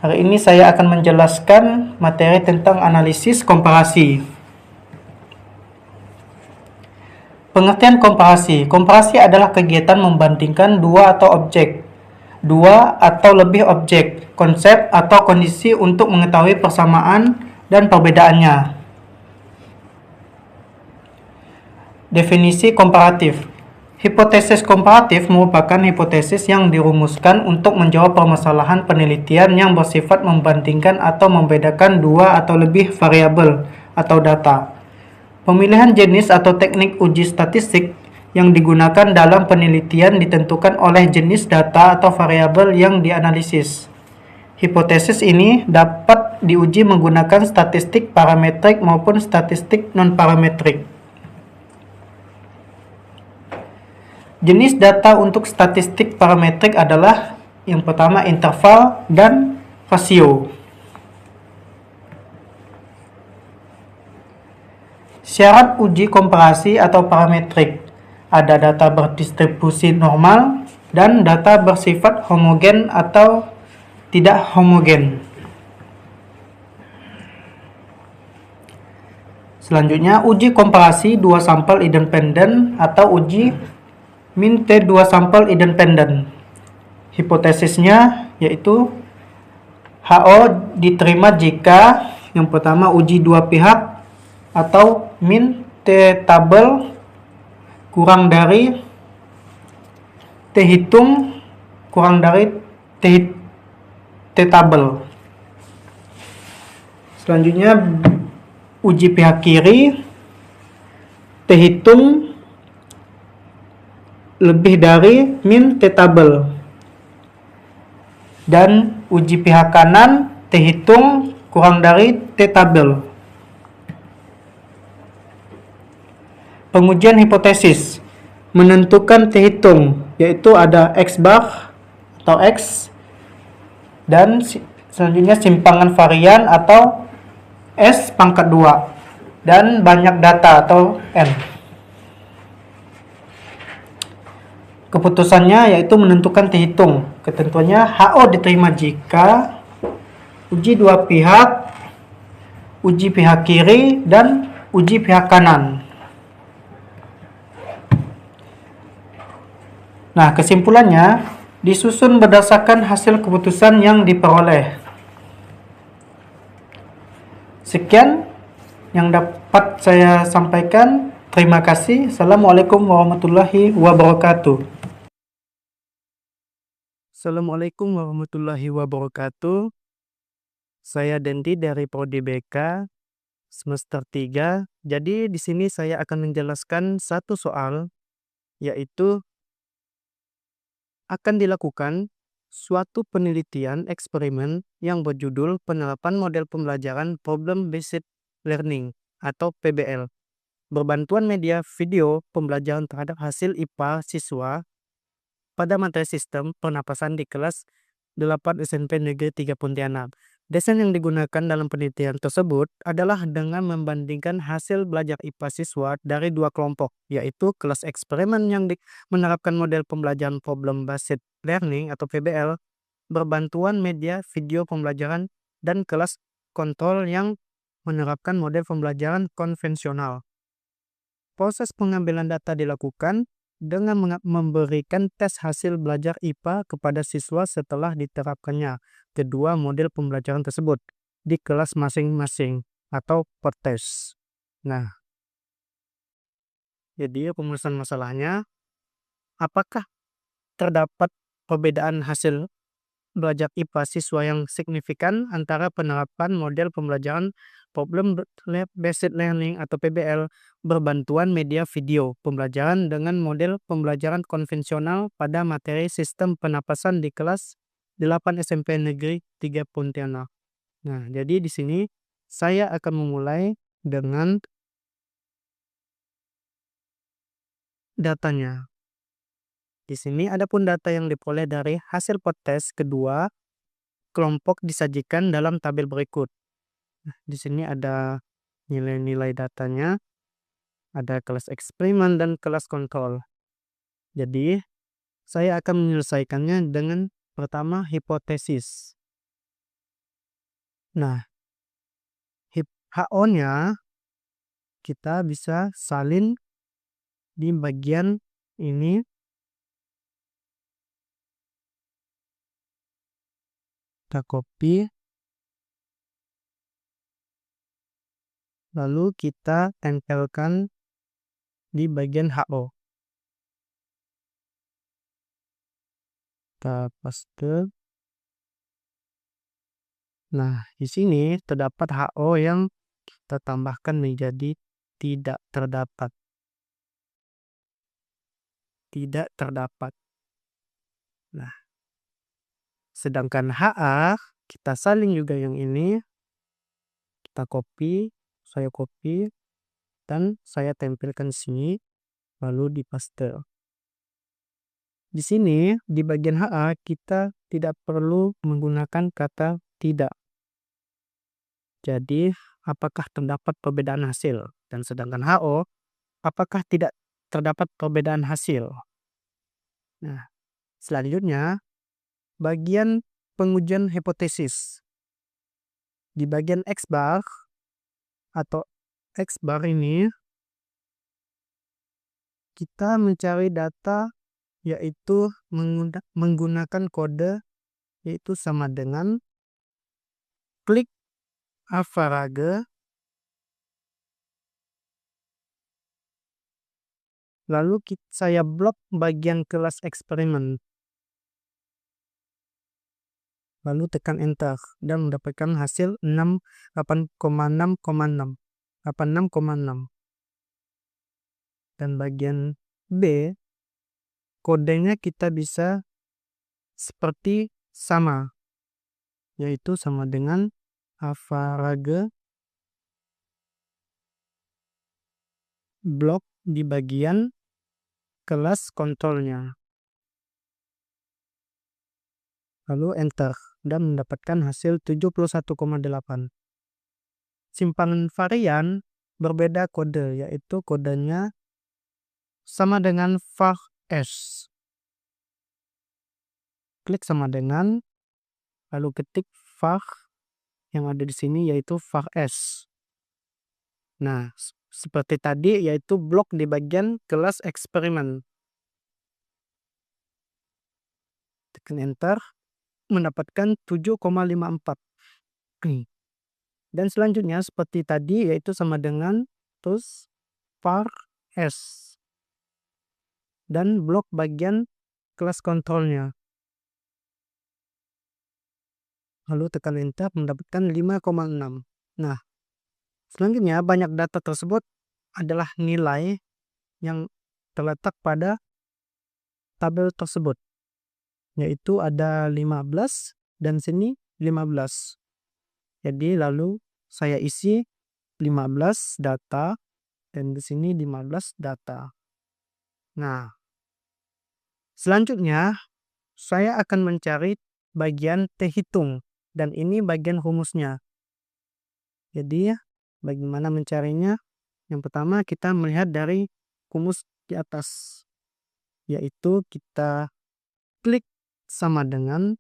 Hari ini saya akan menjelaskan materi tentang analisis komparasi. Pengertian komparasi. Komparasi adalah kegiatan membandingkan dua atau lebih objek, konsep atau kondisi untuk mengetahui persamaan dan perbedaannya. Definisi komparatif. Hipotesis komparatif merupakan hipotesis yang dirumuskan untuk menjawab permasalahan penelitian yang bersifat membandingkan atau membedakan dua atau lebih variabel atau data. Pemilihan jenis atau teknik uji statistik yang digunakan dalam penelitian ditentukan oleh jenis data atau variabel yang dianalisis. Hipotesis ini dapat diuji menggunakan statistik parametrik maupun statistik non-parametrik. Jenis data untuk statistik parametrik adalah yang pertama interval dan rasio. Syarat uji komparasi atau parametrik. Ada data berdistribusi normal dan data bersifat homogen atau tidak homogen. Selanjutnya, uji komparasi dua sampel independen atau uji min T2 sampel independen. Hipotesisnya yaitu HO diterima jika yang pertama uji dua pihak atau min T tabel kurang dari T hitung kurang dari T tabel. Selanjutnya uji pihak kiri T hitung lebih dari min T tabel, dan uji pihak kanan T hitung kurang dari T tabel. Pengujian hipotesis menentukan T hitung, yaitu ada X bar atau X, dan selanjutnya simpangan varian atau S pangkat 2, dan banyak data atau N. Keputusannya yaitu menentukan T hitung. Ketentuannya HO diterima jika uji dua pihak, uji pihak kiri, dan uji pihak kanan. Nah, kesimpulannya disusun berdasarkan hasil keputusan yang diperoleh. Sekian yang dapat saya sampaikan. Terima kasih. Assalamualaikum warahmatullahi wabarakatuh. Assalamualaikum warahmatullahi wabarakatuh. Saya Dendi dari Prodi BK semester 3. Jadi di sini saya akan menjelaskan satu soal, yaitu akan dilakukan suatu penelitian eksperimen yang berjudul penerapan model pembelajaran Problem Based Learning atau PBL. Berbantuan media video pembelajaran terhadap hasil IPA siswa pada materi sistem pernapasan di kelas 8 SMP Negeri 3 Pontianak. Desain yang digunakan dalam penelitian tersebut adalah dengan membandingkan hasil belajar IPA siswa dari dua kelompok, yaitu kelas eksperimen yang menerapkan model pembelajaran Problem Based Learning atau PBL, berbantuan media video pembelajaran, dan kelas kontrol yang menerapkan model pembelajaran konvensional. Proses pengambilan data dilakukan dengan memberikan tes hasil belajar IPA kepada siswa setelah diterapkannya kedua model pembelajaran tersebut di kelas masing-masing atau per tes. Nah, jadi rumusan masalahnya, apakah terdapat perbedaan hasil belajar IPA siswa yang signifikan antara penerapan model pembelajaran Problem Based Learning atau PBL berbantuan media video pembelajaran dengan model pembelajaran konvensional pada materi sistem penapasan di kelas 8 SMP Negeri 3 Pontianak. Nah, jadi di sini saya akan memulai dengan datanya. Di sini adapun data yang diperoleh dari hasil potes kedua kelompok disajikan dalam tabel berikut. Nah, di sini ada nilai-nilai datanya, ada kelas eksperimen dan kelas kontrol. Jadi, saya akan menyelesaikannya dengan pertama hipotesis. Nah, HO-nya kita bisa salin di bagian ini. Kita copy, lalu kita tempelkan di bagian HO. Kita paste. Nah, di sini terdapat HO yang kita tambahkan menjadi tidak terdapat. Tidak terdapat. Nah, sedangkan HA kita salin juga yang ini. Kita copy, saya copy, dan saya tempelkan sini, lalu di paste. Di sini, di bagian HA, kita tidak perlu menggunakan kata tidak. Jadi, apakah terdapat perbedaan hasil? Dan sedangkan HO, apakah tidak terdapat perbedaan hasil? Nah, selanjutnya, bagian pengujian hipotesis. Di bagian X bar atau X bar ini, kita mencari data yaitu menggunakan kode yaitu sama dengan klik Avarage, lalu saya blok bagian kelas eksperimen, lalu tekan enter dan mendapatkan hasil 86,6,6. Dan bagian B, kodenya kita bisa seperti sama, yaitu sama dengan Avarage blok di bagian kelas kontrolnya. Lalu enter dan mendapatkan hasil 71,8. Simpangan varian berbeda kode, yaitu kodenya sama dengan var s. Klik sama dengan, lalu ketik var yang ada di sini yaitu var s. Nah, seperti tadi yaitu blok di bagian kelas eksperimen. Tekan enter, mendapatkan 7,54. Dan selanjutnya seperti tadi yaitu sama dengan terus var s dan blok bagian kelas kontrolnya. Lalu tekan enter mendapatkan 5,6. Nah, selanjutnya banyak data tersebut adalah nilai yang terletak pada tabel tersebut. Yaitu ada 15 dan sini 15. Jadi lalu saya isi 15 data dan di sini 15 data. Nah, selanjutnya saya akan mencari bagian T hitung dan ini bagian rumusnya. Jadi bagaimana mencarinya? Yang pertama kita melihat dari rumus di atas, yaitu kita klik sama dengan,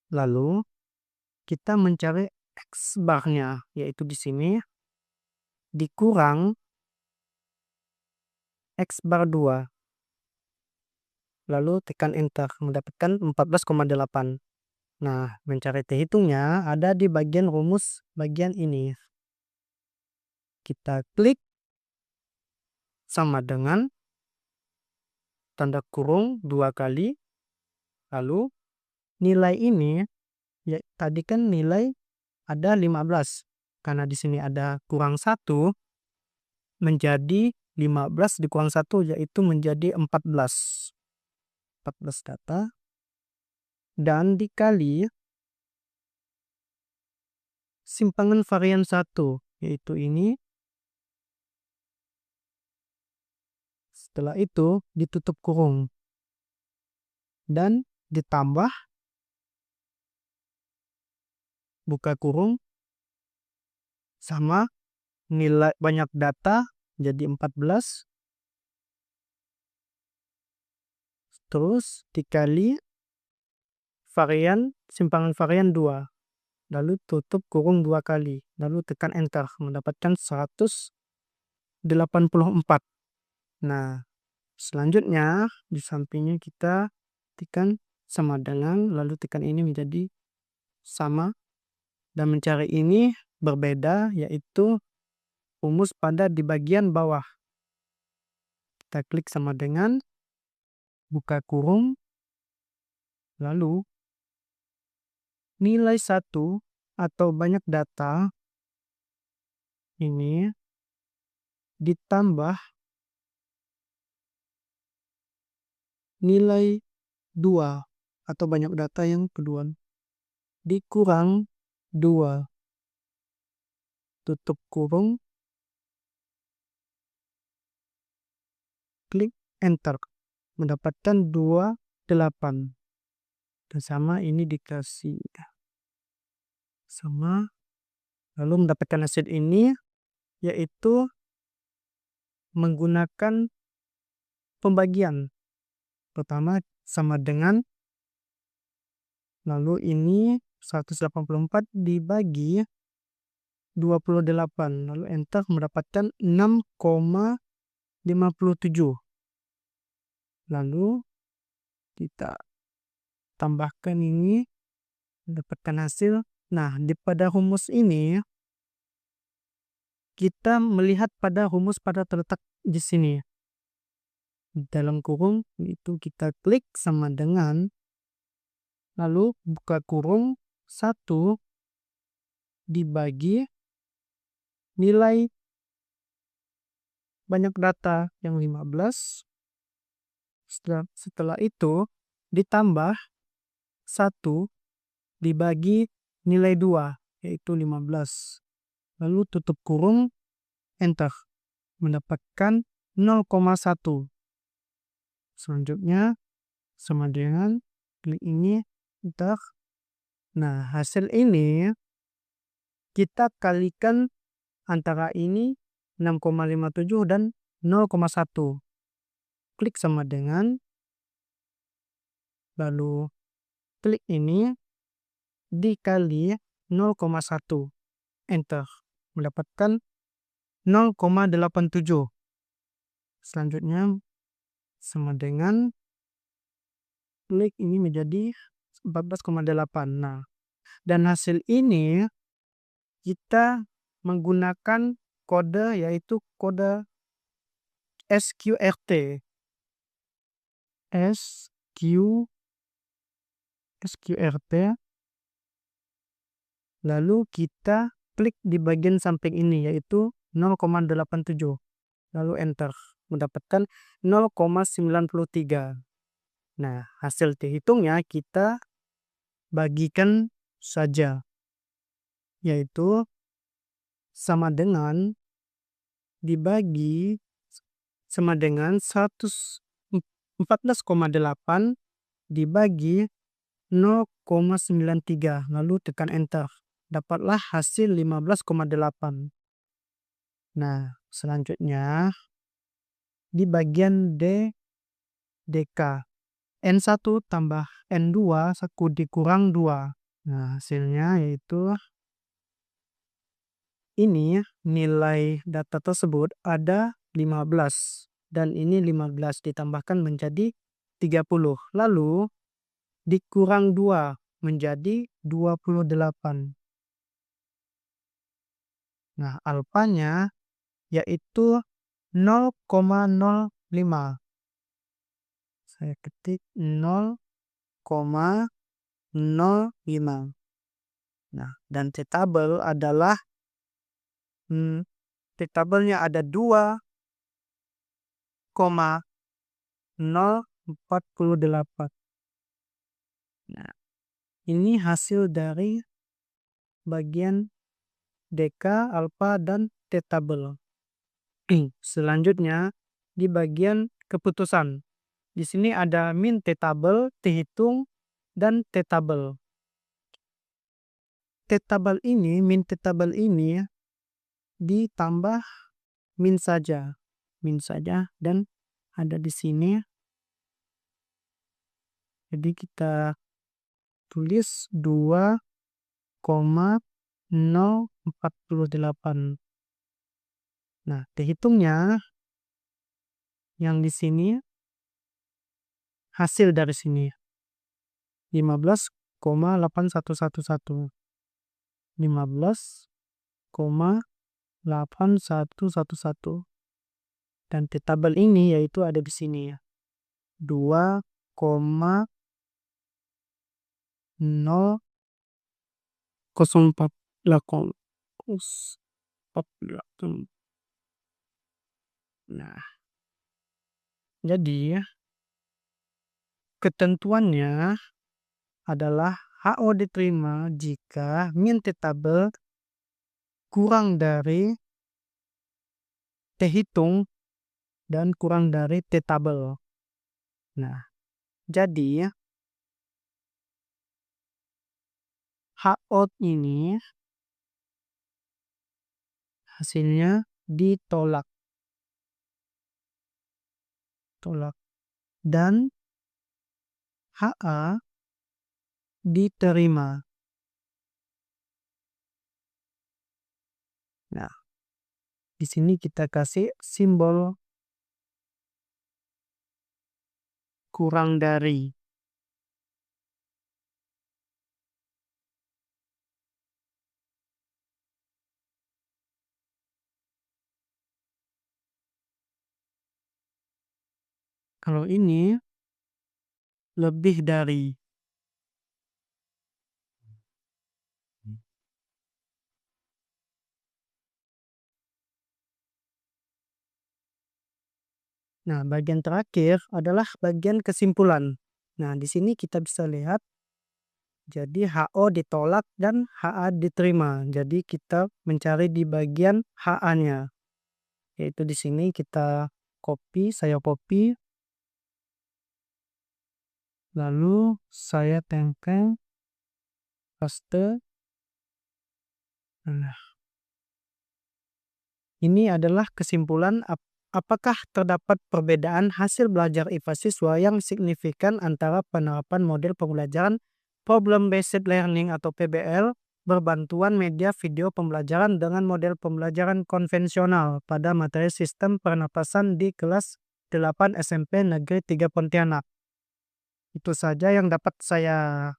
lalu kita mencari X barnya, yaitu di sini dikurang X bar 2. Lalu tekan enter mendapatkan 14,8. Nah, mencari T hitungnya ada di bagian rumus bagian ini. Kita klik sama dengan tanda kurung 2 kali, lalu nilai ini ya tadi kan nilai ada 15. Karena di sini ada kurang 1 menjadi 15 dikurang 1 yaitu menjadi 14. 14 data dan dikali simpangan varian 1 yaitu ini. Setelah itu ditutup kurung dan ditambah buka kurung sama nilai banyak data jadi 14, terus dikali varian simpangan varian 2. lalu tutup kurung 2 kali, lalu tekan enter, mendapatkan 184. Nah, selanjutnya di sampingnya kita tekan sama dengan, lalu tekan ini menjadi sama, dan mencari ini berbeda, yaitu rumus pada di bagian bawah. Kita klik sama dengan, buka kurung, lalu nilai 1 atau banyak data ini ditambah nilai 2 atau banyak data yang kedua dikurang 2, tutup kurung, klik enter, mendapatkan 28. Dan sama ini dikasih sama, lalu mendapatkan hasil ini yaitu menggunakan pembagian. Pertama sama dengan, lalu ini 184 dibagi 28, lalu enter, mendapatkan 6,57. Lalu kita tambahkan ini, mendapatkan hasil. Nah, pada rumus ini kita melihat pada rumus pada terletak di sini. Dalam kurung itu kita klik sama dengan, lalu buka kurung 1 dibagi nilai banyak data yang 15. Setelah itu ditambah 1 dibagi nilai 2, yaitu 15. Lalu tutup kurung, enter, mendapatkan 0,1. Selanjutnya sama dengan, klik ini, enter. Nah, hasil ini kita kalikan antara ini 6,57 dan 0,1. Klik sama dengan, lalu klik ini dikali 0,1, enter, mendapatkan 0,87. Selanjutnya sama dengan, klik ini menjadi 14,8. Nah, dan hasil ini kita menggunakan kode, yaitu kode SQRT. SQRT. Lalu kita klik di bagian samping ini, yaitu 0,87. Lalu enter, mendapatkan 0,93. Nah, hasil terhitungnya kita bagikan saja, yaitu sama dengan dibagi sama dengan 14,8 dibagi 0,93, lalu tekan enter, dapatlah hasil 15,8. Nah, selanjutnya di bagian DK, N1 tambah N2 1 dikurang 2. Nah, hasilnya yaitu ini nilai data tersebut ada 15, dan ini 15 ditambahkan menjadi 30, lalu dikurang 2 menjadi 28. Nah, alfanya yaitu 0,05. Saya ketik 0,05. Nah, dan T-tabel adalah T-tabelnya ada 2,048. Nah, ini hasil dari bagian DK, alfa, dan T-tabel. Selanjutnya di bagian keputusan. Di sini ada min T-tabel, T-hitung, dan T-tabel. T-tabel ini, min T-tabel ini ditambah min saja, dan ada di sini. Jadi kita tulis 2,048 0,048. Nah, terhitungnya yang di sini hasil dari sini 15,8111. 15,8111. Dan tabel ini yaitu ada di sini ya. 2,00448. Nah, jadi ketentuannya adalah HO diterima jika min tabel kurang dari T hitung dan kurang dari T tabel. Nah, jadi HO ini hasilnya ditolak. Dan HA diterima. Nah, di sini kita kasih simbol kurang dari. Kalau ini lebih dari. Nah, bagian terakhir adalah bagian kesimpulan. Nah, di sini kita bisa lihat jadi HO ditolak dan HA diterima. Jadi kita mencari di bagian HA-nya. Yaitu di sini kita saya copy, lalu saya tempel, paste. Nah, ini adalah kesimpulan apakah terdapat perbedaan hasil belajar IPA siswa yang signifikan antara penerapan model pembelajaran Problem Based Learning atau PBL berbantuan media video pembelajaran dengan model pembelajaran konvensional pada materi sistem pernapasan di kelas 8 SMP Negeri 3 Pontianak. Itu saja yang dapat saya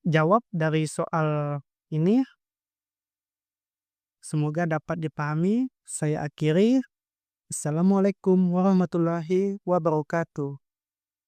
jawab dari soal ini. Semoga dapat dipahami. Saya akhiri. Assalamualaikum warahmatullahi wabarakatuh.